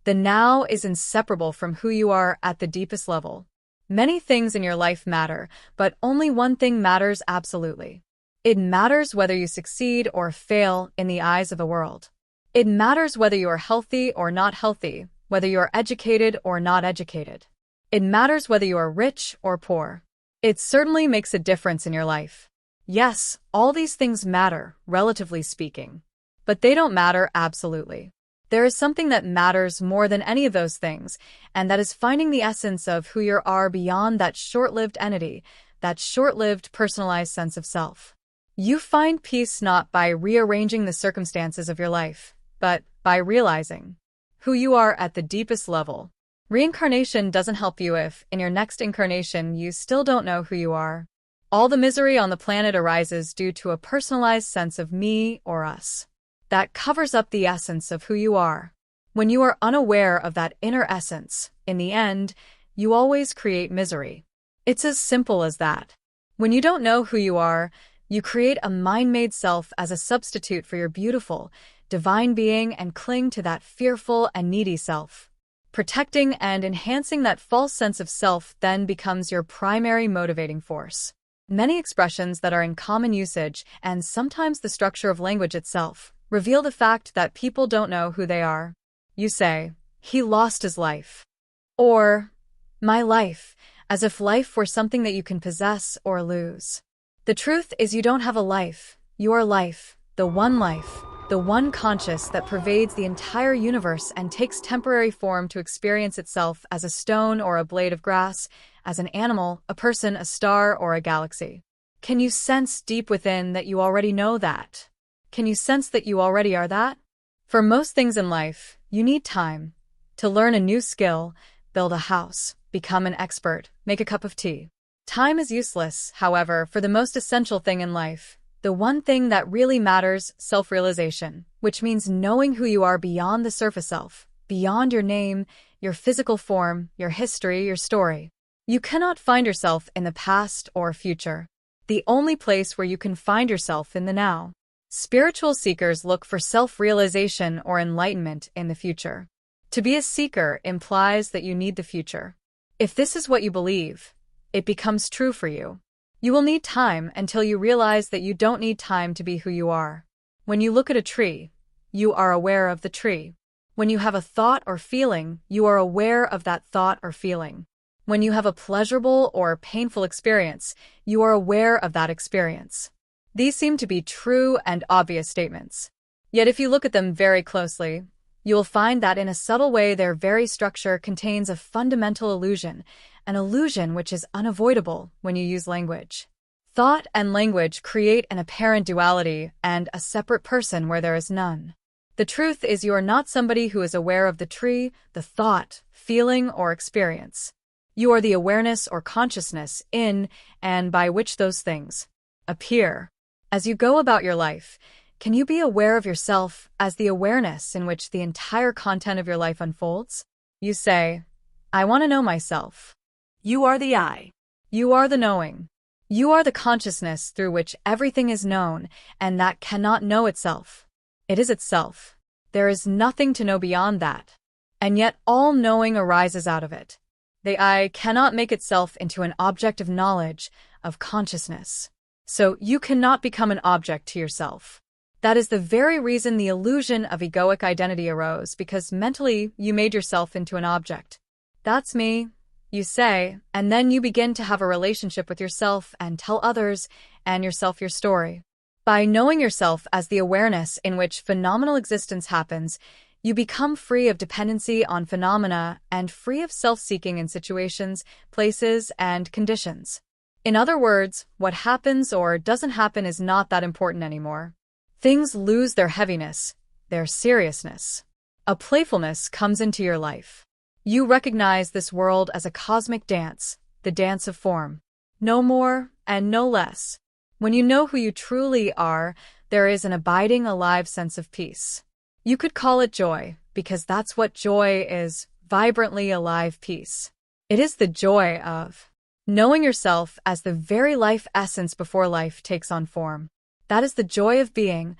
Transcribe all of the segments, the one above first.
The now is inseparable from who you are at the deepest level. Many things in your life matter, but only one thing matters absolutely. It matters whether you succeed or fail in the eyes of the world. It matters whether you are healthy or not healthy, whether you are educated or not educated. It matters whether you are rich or poor. It certainly makes a difference in your life. Yes, all these things matter, relatively speaking. But they don't matter absolutely. There is something that matters more than any of those things, and that is finding the essence of who you are beyond that short-lived entity, that short-lived personalized sense of self. You find peace not by rearranging the circumstances of your life, but by realizing who you are at the deepest level. Reincarnation doesn't help you if, in your next incarnation, you still don't know who you are. All the misery on the planet arises due to a personalized sense of me or us. That covers up the essence of who you are. When you are unaware of that inner essence, in the end, you always create misery. It's as simple as that. When you don't know who you are, you create a mind-made self as a substitute for your beautiful, divine being and cling to that fearful and needy self. Protecting and enhancing that false sense of self then becomes your primary motivating force. Many expressions that are in common usage, and sometimes the structure of language itself, reveal the fact that people don't know who they are. You say, "He lost his life." Or, "My life," as if life were something that you can possess or lose. The truth is you don't have a life. Your life, the one conscious that pervades the entire universe and takes temporary form to experience itself as a stone or a blade of grass, as an animal, a person, a star, or a galaxy. Can you sense deep within that you already know that? Can you sense that you already are that? For most things in life, you need time to learn a new skill, build a house, become an expert, make a cup of tea. Time is useless, however, for the most essential thing in life, the one thing that really matters, self-realization, which means knowing who you are beyond the surface self, beyond your name, your physical form, your history, your story. You cannot find yourself in the past or future. The only place where you can find yourself in the now. Spiritual seekers look for self-realization or enlightenment in the future. To be a seeker implies that you need the future. If this is what you believe, it becomes true for you. You will need time until you realize that you don't need time to be who you are. When you look at a tree, you are aware of the tree. When you have a thought or feeling, you are aware of that thought or feeling. When you have a pleasurable or painful experience, you are aware of that experience. These seem to be true and obvious statements. Yet if you look at them very closely, you will find that in a subtle way their very structure contains a fundamental illusion, an illusion which is unavoidable when you use language. Thought and language create an apparent duality and a separate person where there is none. The truth is you are not somebody who is aware of the tree, the thought, feeling, or experience. You are the awareness or consciousness in and by which those things appear. As you go about your life, can you be aware of yourself as the awareness in which the entire content of your life unfolds? You say, "I want to know myself." You are the I. You are the knowing. You are the consciousness through which everything is known, and that cannot know itself. It is itself. There is nothing to know beyond that. And yet all knowing arises out of it. The I cannot make itself into an object of knowledge, of consciousness. So you cannot become an object to yourself. That is the very reason the illusion of egoic identity arose, because mentally you made yourself into an object. That's me, you say, and then you begin to have a relationship with yourself and tell others and yourself your story. By knowing yourself as the awareness in which phenomenal existence happens, you become free of dependency on phenomena and free of self-seeking in situations, places, and conditions. In other words, what happens or doesn't happen is not that important anymore. Things lose their heaviness, their seriousness. A playfulness comes into your life. You recognize this world as a cosmic dance, the dance of form. No more and no less. When you know who you truly are, there is an abiding, alive sense of peace. You could call it joy, because that's what joy is, vibrantly alive peace. It is the joy of knowing yourself as the very life essence before life takes on form. That is the joy of being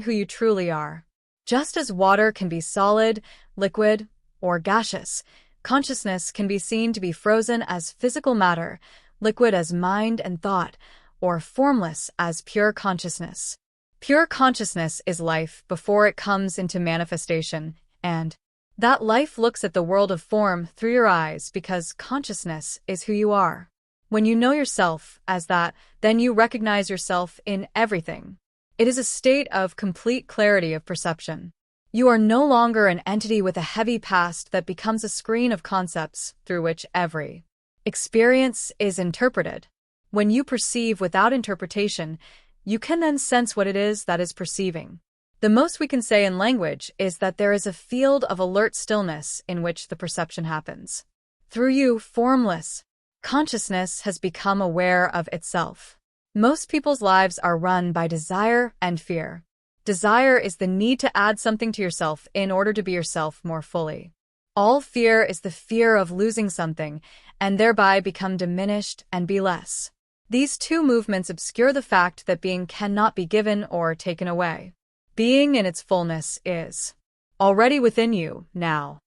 who you truly are. Just as water can be solid, liquid, or gaseous. Consciousness can be seen to be frozen as physical matter, liquid as mind and thought, or formless as pure consciousness. Pure consciousness is life before it comes into manifestation, and that life looks at the world of form through your eyes because consciousness is who you are. When you know yourself as that, then you recognize yourself in everything. It is a state of complete clarity of perception. You are no longer an entity with a heavy past that becomes a screen of concepts through which every experience is interpreted. When you perceive without interpretation, you can then sense what it is that is perceiving. The most we can say in language is that there is a field of alert stillness in which the perception happens. Through you, formless consciousness has become aware of itself. Most people's lives are run by desire and fear. Desire is the need to add something to yourself in order to be yourself more fully. All fear is the fear of losing something and thereby become diminished and be less. These two movements obscure the fact that being cannot be given or taken away. Being in its fullness is already within you now.